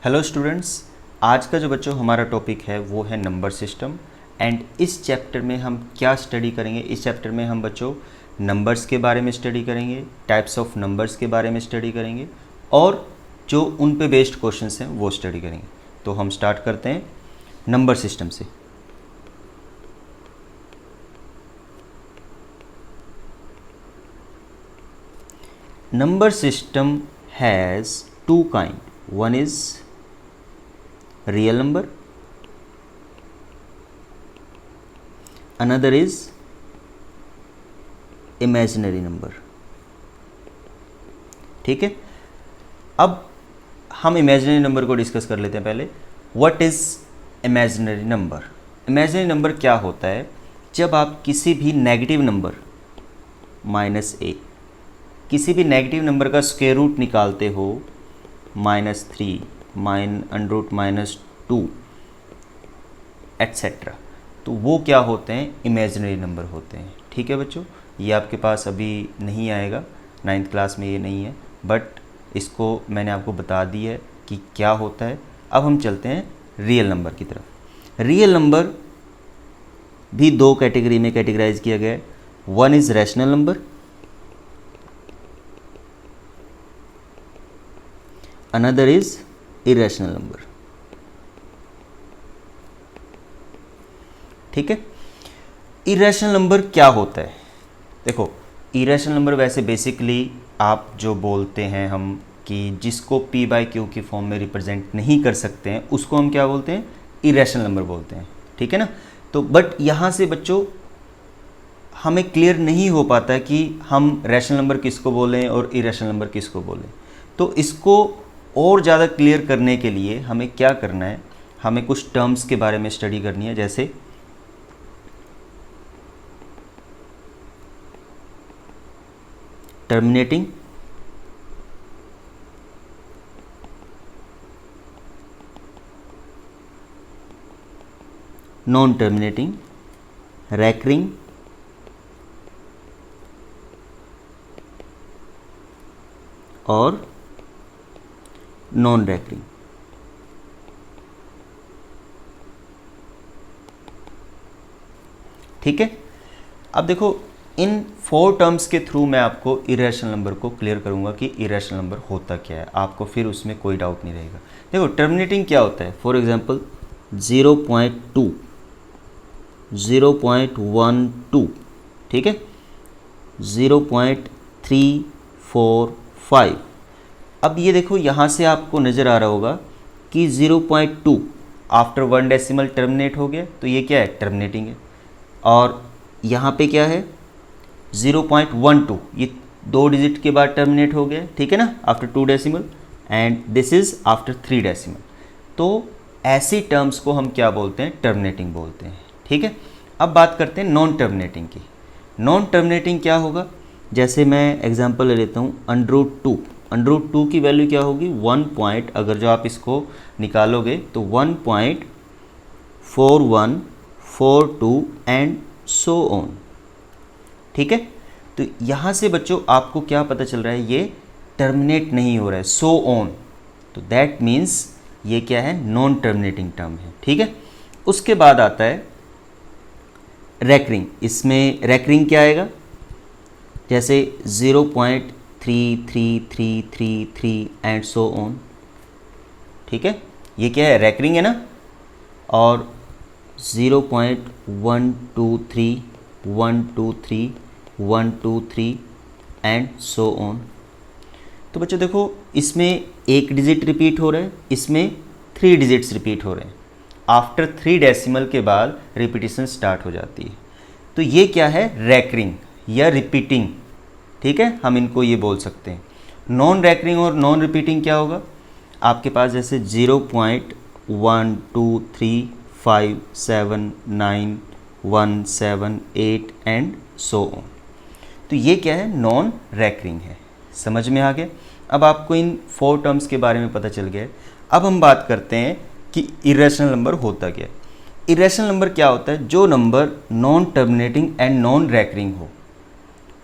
Hello students, आज का जो बच्चों हमारा टॉपिक है वो है नंबर सिस्टम। एंड इस चैप्टर में हम क्या स्टडी करेंगे? इस चैप्टर में हम बच्चों नंबर्स के बारे में स्टडी करेंगे, टाइप्स ऑफ नंबर्स के बारे में स्टडी करेंगे और जो उन पे बेस्ड क्वेश्चंस हैं वो स्टडी करेंगे। तो हम स्टार्ट करते हैं नंबर सिस्टम से। Number system has two kind. One is real number, another is imaginary number. ठीक है, अब हम इमेजिनरी नंबर को डिस्कस कर लेते हैं। पहले what is imaginary number? Imaginary number क्या होता है? जब आप किसी भी नेगेटिव नंबर -a, किसी भी नेगेटिव नंबर का स्क्वायर रूट निकालते हो, -3, -2 एट्सेट्रा, तो वो क्या होते हैं? इमेजिनरी नंबर होते हैं। ठीक है बच्चों, ये आपके पास अभी नहीं आएगा, 9th क्लास में ये नहीं है, बट इसको मैंने आपको बता दी है कि क्या होता है। अब हम चलते हैं रियल नंबर की तरफ। रियल नंबर भी दो कैटेगरी में कैटेगराइज किया गया है। One is rational number, another is irrational number. ठीक है, इरेशनल नंबर क्या होता है? देखो, इरेशनल नंबर वैसे बेसिकली आप जो बोलते हैं हम कि जिसको p/q की फॉर्म में रिप्रेजेंट नहीं कर सकते हैं उसको हम क्या बोलते हैं? इरेशनल नंबर बोलते हैं। ठीक है ना? तो बट यहाँ से बच्चों हमें क्लियर नहीं हो पाता कि हम रैशनल नंबर किसको बोलें और इरेशनल नंबर किसको बोलें। तो इसको और ज़्यादा क्लियर करने के लिए हमें क्या करना है? हमें कुछ टर्म्स के बारे में स्टडी करनी है, जैसे टर्मिनेटिंग, नॉन टर्मिनेटिंग, रैकरिंग और नॉन रैकरिंग। ठीक है, अब देखो इन 4 टर्म्स के थ्रू मैं आपको इरेशनल नंबर को क्लियर करूंगा कि इरेशनल नंबर होता क्या है, आपको फिर उसमें कोई डाउट नहीं रहेगा। देखो, टर्मिनेटिंग क्या होता है? फॉर एग्जांपल 0.2, 0.12, ठीक है, 0.345। अब ये देखो, यहाँ से आपको नज़र आ रहा होगा कि 0.2 आफ्टर 1 डेसिमल टर्मिनेट हो गया, तो ये क्या है? टर्मिनेटिंग है। और यहाँ पे क्या है? 0.12, ये 2 डिजिट के बाद टर्मिनेट हो गया, ठीक है ना, after 2 decimal, and this is after 3 decimal. तो ऐसी टर्म्स को हम क्या बोलते हैं? टर्मिनेटिंग बोलते हैं। ठीक है, अब बात करते हैं नॉन टर्मिनेटिंग की। नॉन टर्मिनेटिंग क्या होगा? जैसे मैं एग्जांपल ले लेता हूँ, √2। √2 की वैल्यू क्या होगी? 1 पॉइंट, अगर जो आप इसको निकालोगे तो 1.4142 एंड सो ऑन। ठीक है, तो यहाँ से बच्चों आपको क्या पता चल रहा है? ये टर्मिनेट नहीं हो रहा है, सो ऑन, तो दैट मीन्स ये क्या है? नॉन टर्मिनेटिंग टर्म है। ठीक है, उसके बाद आता है रैकरिंग। इसमें रैकरिंग क्या आएगा? जैसे 0.3333 एंड सो ऑन। ठीक है, ये क्या है? रैकरिंग है ना। और 0.123 123 123 एंड सो ऑन। तो बच्चों देखो, इसमें एक डिजिट रिपीट हो रहा है, इसमें 3 डिजिट्स रिपीट हो रहे हैं। आफ्टर 3 डेसिमल के बाद रिपीटिशन स्टार्ट हो जाती है। तो ये क्या है? रैकरिंग या रिपीटिंग। ठीक है, हम इनको ये बोल सकते हैं। नॉन रैकरिंग और नॉन रिपीटिंग क्या होगा? आपके पास जैसे 0.123579178 एंड सो ऑन। तो ये क्या है? नॉन रैकरिंग है। समझ में आ गया? अब आपको इन 4 टर्म्स के बारे में पता चल गया है। अब हम बात करते हैं कि इरेशनल नंबर होता क्या है। इरेशनल नंबर क्या होता है? जो number non terminating and non recurring हो,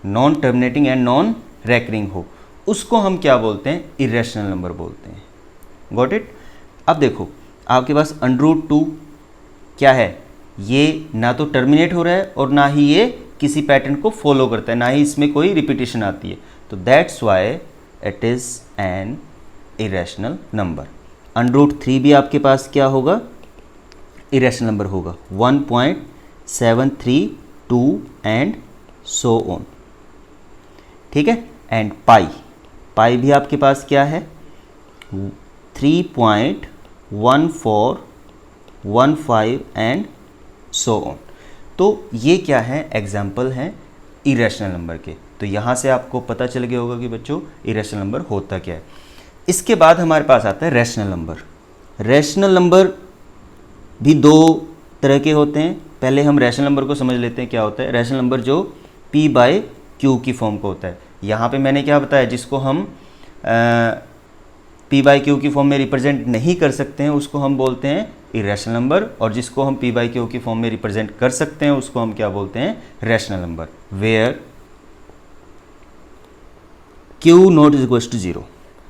non terminating and non recurring हो, उसको हम क्या बोलते हैं? इरेशनल नंबर बोलते हैं। Got it? अब देखो आपके पास √2 क्या है, ये ना तो टर्मिनेट हो रहा है और ना ही ये किसी पैटर्न को फॉलो करता है, ना ही इसमें कोई रिपीटेशन आती है, तो that's why it is an irrational number. √3 भी आपके पास क्या होगा, इरेशनल नंबर होगा, 1.732 एंड सो ऑन, ठीक है। एंड पाई भी आपके पास क्या है, 3.1415 एंड सो ऑन। तो ये क्या है, एग्जाम्पल हैं इरेशनल नंबर के। तो यहाँ से आपको पता चल गया होगा कि बच्चों इरेशनल नंबर होता क्या है। इसके बाद हमारे पास आता है रैशनल नंबर। रैशनल नंबर भी दो तरह के होते हैं। पहले हम रैशनल नंबर को समझ लेते हैं क्या होता है। रैशनल नंबर जो P/Q की फॉर्म का होता है, यहाँ पे मैंने क्या बताया, जिसको हम P/Q की फॉर्म में रिप्रेजेंट नहीं कर सकते हैं उसको हम बोलते हैं इरेशनल नंबर, और जिसको हम P/Q की फॉर्म में रिप्रेजेंट कर सकते हैं उसको हम क्या बोलते हैं, रैशनल नंबर, वेयर Q≠0।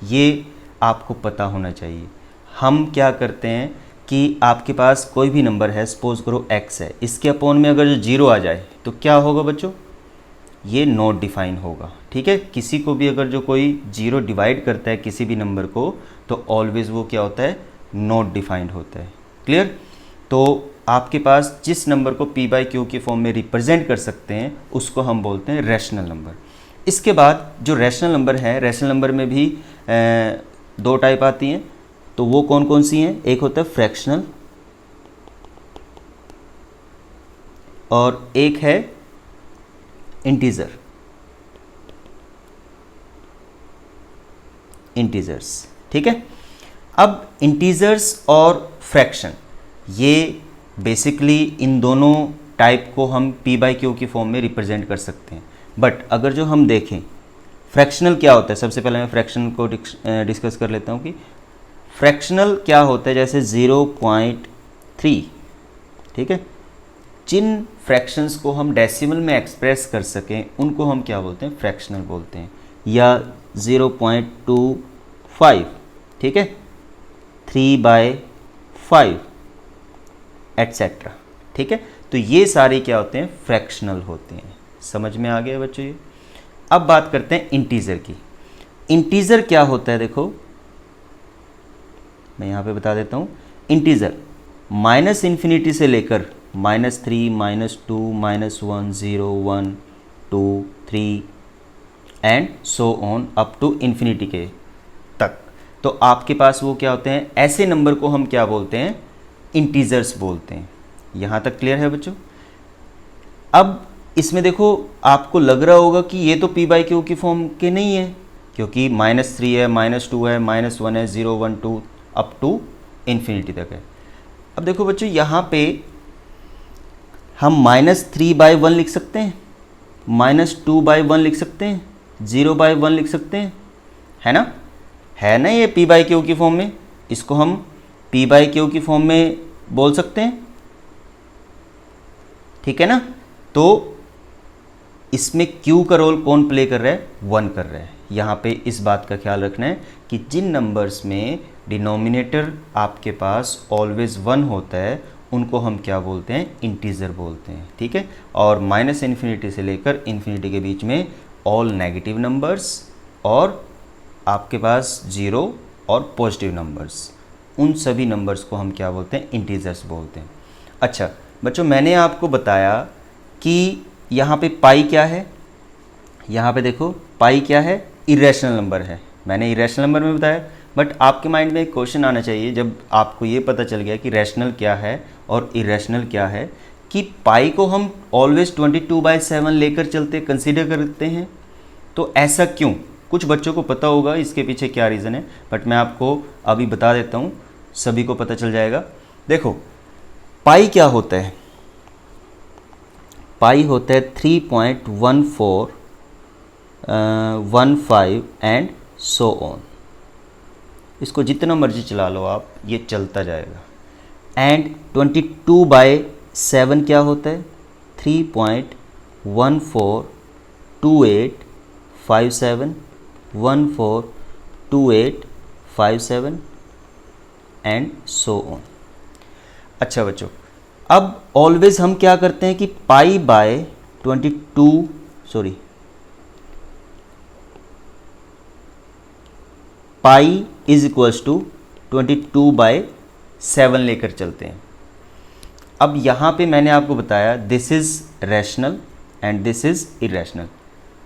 ये आपको पता होना चाहिए। हम क्या करते हैं कि आपके पास कोई भी नंबर है, सपोज करो x है, इसके अपॉन में अगर जो 0 आ जाए तो क्या होगा बच्चों, ये नॉट डिफाइन होगा, ठीक है। किसी को भी अगर जो कोई 0 डिवाइड करता है किसी भी नंबर को, तो ऑलवेज वो क्या होता है, नॉट डिफाइंड होता है। क्लियर। तो आपके पास जिस नंबर को P/Q की फॉर्म में रिप्रेजेंट कर सकते हैं उसको हम बोलते हैं रैशनल नंबर। इसके बाद जो रैशनल नंबर है, रैशनल नंबर में भी दो टाइप आती हैं, तो वो कौन कौन सी हैं, एक होता है फ्रैक्शनल और एक है इंटीजर, इंटीजर्स, ठीक है। अब इंटीजर्स और फ्रैक्शन, ये बेसिकली इन दोनों टाइप को हम P/Q की फॉर्म में रिप्रेजेंट कर सकते हैं। बट अगर जो हम देखें फ्रैक्शनल क्या होता है, सबसे पहले मैं फ्रैक्शनल को डिस्कस कर लेता हूँ कि फ्रैक्शनल क्या होता है। जैसे 0.3, ठीक है, जिन फ्रैक्शंस को हम डेसिमल में एक्सप्रेस कर सकें उनको हम क्या बोलते हैं, फ्रैक्शनल बोलते हैं। या 0.25, ठीक है, 3/5 एट्सेट्रा, ठीक है। तो ये सारे क्या होते हैं, फ्रैक्शनल होते हैं। समझ में आ गया बच्चों ये। अब बात करते हैं इंटीजर की। इंटीजर क्या होता है, देखो मैं यहाँ पे बता देता हूँ। इंटीजर -∞ से लेकर -3, -2, -1, 0, 1, 2, 3 and so on up to infinity के तक। तो आपके पास वो क्या होते हैं, ऐसे नंबर को हम क्या बोलते हैं, इंटीजर्स बोलते हैं। यहाँ तक क्लियर है बच्चों। अब इसमें देखो आपको लग रहा होगा कि ये तो P/Q की फॉर्म के नहीं है, क्योंकि -3 है, -2 है, -1 है, 0, 1, 2 अप टू इन्फिनिटी तक है। अब देखो बच्चों यहाँ पे हम -3/1 लिख सकते हैं, -2/1 लिख सकते हैं, 0/1 लिख सकते हैं, है ना, है ना, ये P/Q की फॉर्म में। इसको हम P/Q की फॉर्म में बोल सकते हैं, ठीक है ना। तो इसमें Q का रोल कौन प्ले कर रहा है, 1 कर रहा है। यहाँ पे इस बात का ख्याल रखना है कि जिन नंबर्स में डिनोमिनेटर आपके पास ऑलवेज 1 होता है उनको हम क्या बोलते हैं, इंटीजर बोलते हैं, ठीक है। और -∞ से लेकर इन्फिनिटी के बीच में ऑल नेगेटिव नंबर्स और आपके पास 0 और पॉजिटिव नंबर्स, उन सभी नंबर्स को हम क्या बोलते हैं, इंटीजर्स बोलते हैं। अच्छा बच्चों, मैंने आपको बताया कि यहाँ पे पाई क्या है, यहाँ पे देखो पाई क्या है, इरेशनल नंबर है। मैंने इरेशनल नंबर में बताया, बट आपके माइंड में एक क्वेश्चन आना चाहिए जब आपको ये पता चल गया कि रैशनल क्या है और इरेशनल क्या है, कि पाई को हम ऑलवेज 22/7 लेकर चलते कंसीडर करते हैं, तो ऐसा क्यों। कुछ बच्चों को पता होगा इसके पीछे क्या रीज़न है, बट मैं आपको अभी बता देता हूँ, सभी को पता चल जाएगा। देखो पाई क्या होता है, पाई होता है 3.1415 एंड सो ऑन। इसको जितना मर्जी चला लो आप, ये चलता जाएगा। एंड 22/7 क्या होता है, 3.142857, 142857 एंड सो ऑन। अच्छा बच्चों, अब ऑलवेज हम क्या करते हैं कि pi by 22 sorry pi is equals to 22/7 लेकर चलते हैं। अब यहाँ पे मैंने आपको बताया this is rational and this is irrational,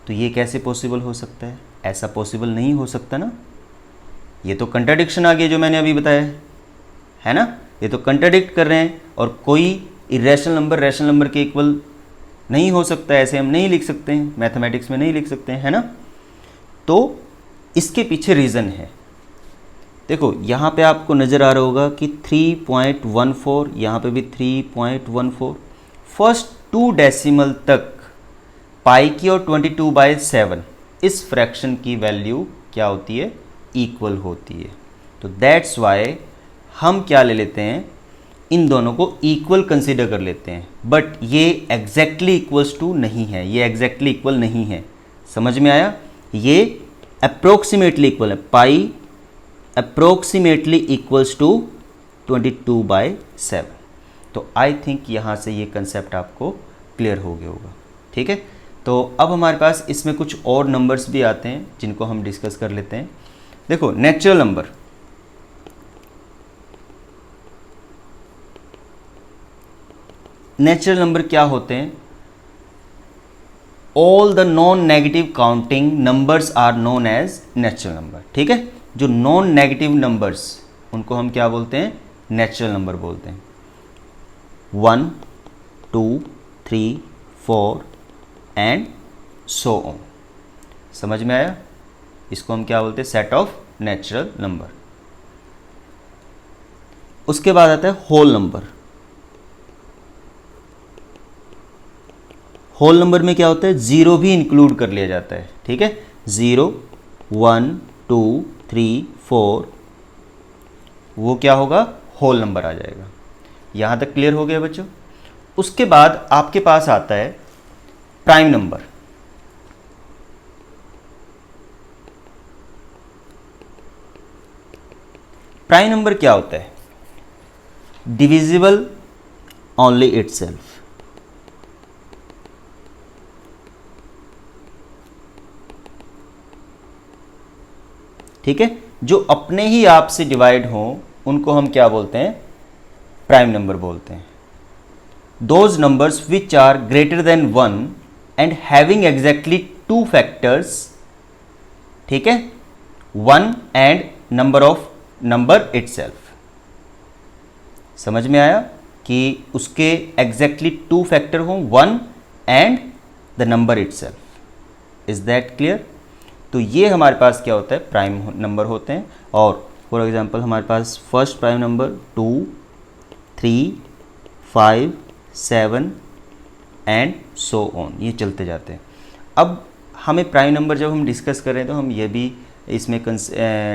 तो ये कैसे पॉसिबल हो सकता है? ऐसा पॉसिबल नहीं हो सकता ना, ये तो कंट्राडिक्शन आ गया जो मैंने अभी बताया है ना, ये तो कंट्राडिक्ट कर रहे हैं, और कोई इरेशनल नंबर रैशनल नंबर के इक्वल नहीं हो सकता, ऐसे हम नहीं लिख सकते हैं, मैथमेटिक्स में नहीं लिख सकते हैं, है ना। तो इसके पीछे रीज़न है। देखो यहाँ पे आपको नज़र आ रहा होगा कि 3.14, यहाँ पे भी 3.14, फर्स्ट 2 डेसिमल तक पाई की और 22/7 इस फ्रैक्शन की वैल्यू क्या होती है? इक्वल होती है। तो दैट्स वाई हम क्या ले लेते हैं, इन दोनों को इक्वल कंसीडर कर लेते हैं, बट ये एग्जैक्टली इक्वल्स टू नहीं है, ये एग्जैक्टली इक्वल नहीं है। समझ में आया? ये अप्रोक्सीमेटली इक्वल है, पाई अप्रोक्सीमेटली इक्वल्स टू 22/7। तो आई थिंक यहाँ से ये कंसेप्ट आपको क्लियर हो गया होगा। ठीक है, तो अब हमारे पास इसमें कुछ और नंबर्स भी आते हैं जिनको हम डिस्कस कर लेते हैं। देखो नेचुरल नंबर, नेचुरल नंबर क्या होते हैं? All the non negative counting numbers are known as natural number. ठीक है, जो नॉन नेगेटिव नंबर्स उनको हम क्या बोलते हैं? नेचुरल नंबर बोलते हैं। 1 2 3 4 एंड सो ऑन। समझ में आया? इसको हम क्या बोलते हैं? Set of natural number. उसके बाद आता है होल नंबर। होल नंबर में क्या होता है? जीरो भी इंक्लूड कर लिया जाता है। ठीक है, 0 1 2 3 4, वो क्या होगा? होल नंबर आ जाएगा। यहां तक क्लियर हो गया बच्चों? उसके बाद आपके पास आता है प्राइम नंबर। प्राइम नंबर क्या होता है? Divisible only itself. ठीक है, जो अपने ही आप से डिवाइड हो उनको हम क्या बोलते हैं? प्राइम नंबर बोलते हैं। Those numbers which are greater than 1 and having exactly 2 factors. ठीक है, 1 and number of number itself. समझ में आया कि उसके एग्जैक्टली 2 फैक्टर हो, 1 and the number itself. Is that clear? तो ये हमारे पास क्या होता है? प्राइम नंबर होते हैं। और फॉर एग्जांपल हमारे पास first prime number 2 3 5 7 and so on, ये चलते जाते हैं। अब हमें प्राइम नंबर जब हम डिस्कस कर रहे हैं तो हम ये भी इसमें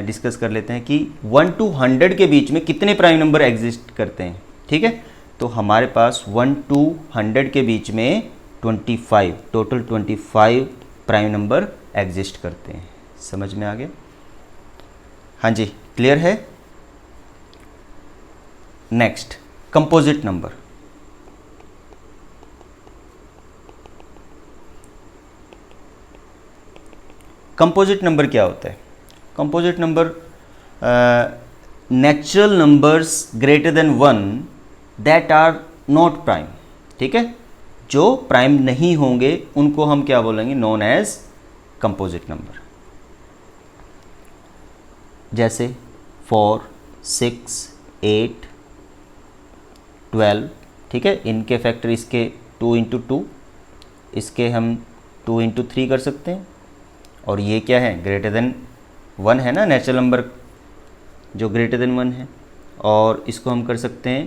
डिस्कस कर लेते हैं कि 1 to 100 के बीच में कितने प्राइम नंबर एग्जिस्ट करते हैं। ठीक है, तो हमारे पास 1 to 100 के बीच में 25, टोटल 25 प्राइम नंबर एग्जिस्ट करते हैं। समझ में आ गया? हाँ जी, क्लियर है? Next, composite number. Composite number क्या होता है? Composite number natural numbers greater than 1 that are not prime. ठीक है, जो प्राइम नहीं होंगे उनको हम क्या बोलेंगे? Known as composite number. जैसे 4 6 8 12। ठीक है, इनके फैक्टर इसके 2 × 2, इसके हम 2 × 3 कर सकते हैं। और ये क्या है? ग्रेटर देन 1 है ना, नेचुरल नंबर जो ग्रेटर देन 1 है। और इसको हम कर सकते हैं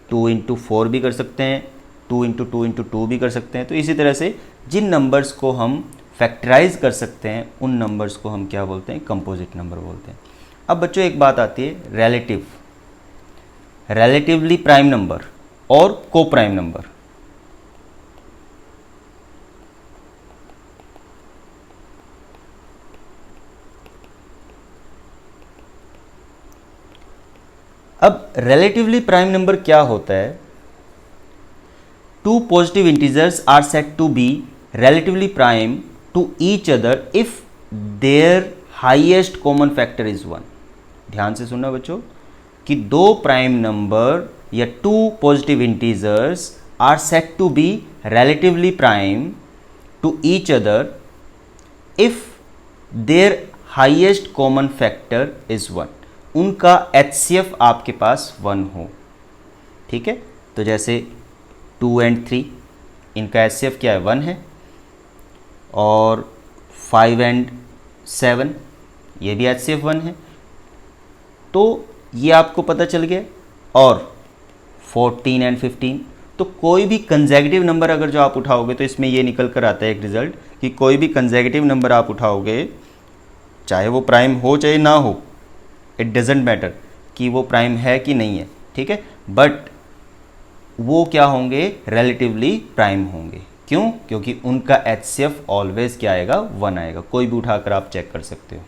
2 × 4 भी कर सकते हैं, 2 × 2 × 2 भी कर सकते हैं। तो इसी तरह से जिन नंबर्स को हम फैक्टराइज कर सकते हैं उन नंबर्स को हम क्या बोलते हैं? कंपोजिट नंबर बोलते हैं। अब बच्चों एक बात आती है रिलेटिव, रिलेटिवली प्राइम नंबर और को प्राइम नंबर। अब रिलेटिवली प्राइम नंबर क्या होता है? Two positive integers are said to be relatively prime to each other if their highest common factor is 1. ध्यान से सुनना बच्चों कि दो प्राइम नंबर या two positive integers are said to be relatively prime to each other if their highest common factor is 1. उनका HCF आपके पास 1 हो, ठीक है? तो जैसे 2 and 3 इनका HCF क्या है? 1 है। और 5 and 7 ये भी HCF 1 है। तो ये आपको पता चल गया। और 14 and 15, तो कोई भी कंसेक्यूटिव नंबर अगर जो आप उठाओगे तो इसमें ये निकल कर आता है एक रिजल्ट कि कोई भी कंसेक्यूटिव नंबर आप उठाओगे, चाहे वो प्राइम हो चाहे ना हो, इट डजेंट मैटर कि वो प्राइम है कि नहीं है, ठीक है, बट वो क्या होंगे? रिलेटिवली प्राइम होंगे। क्यों? क्योंकि उनका HCF ऑलवेज क्या आएगा? 1 आएगा। कोई भी उठाकर आप चेक कर सकते हो,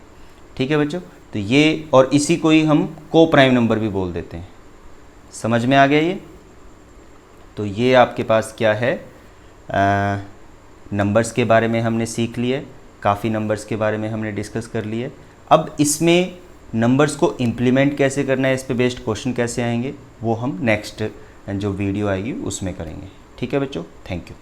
ठीक है बच्चों। तो ये, और इसी को ही हम को प्राइम नंबर भी बोल देते हैं। समझ में आ गया ये? तो ये आपके पास क्या है, नंबर्स के बारे में हमने सीख लिए, काफ़ी नंबर्स के बारे में हमने डिस्कस कर लिए। अब इसमें नंबर्स को इम्प्लीमेंट कैसे करना है, इस पे बेस्ड क्वेश्चन कैसे आएंगे, वो हम नेक्स्ट जो वीडियो आएगी उसमें करेंगे। ठीक है बच्चों, थैंक यू।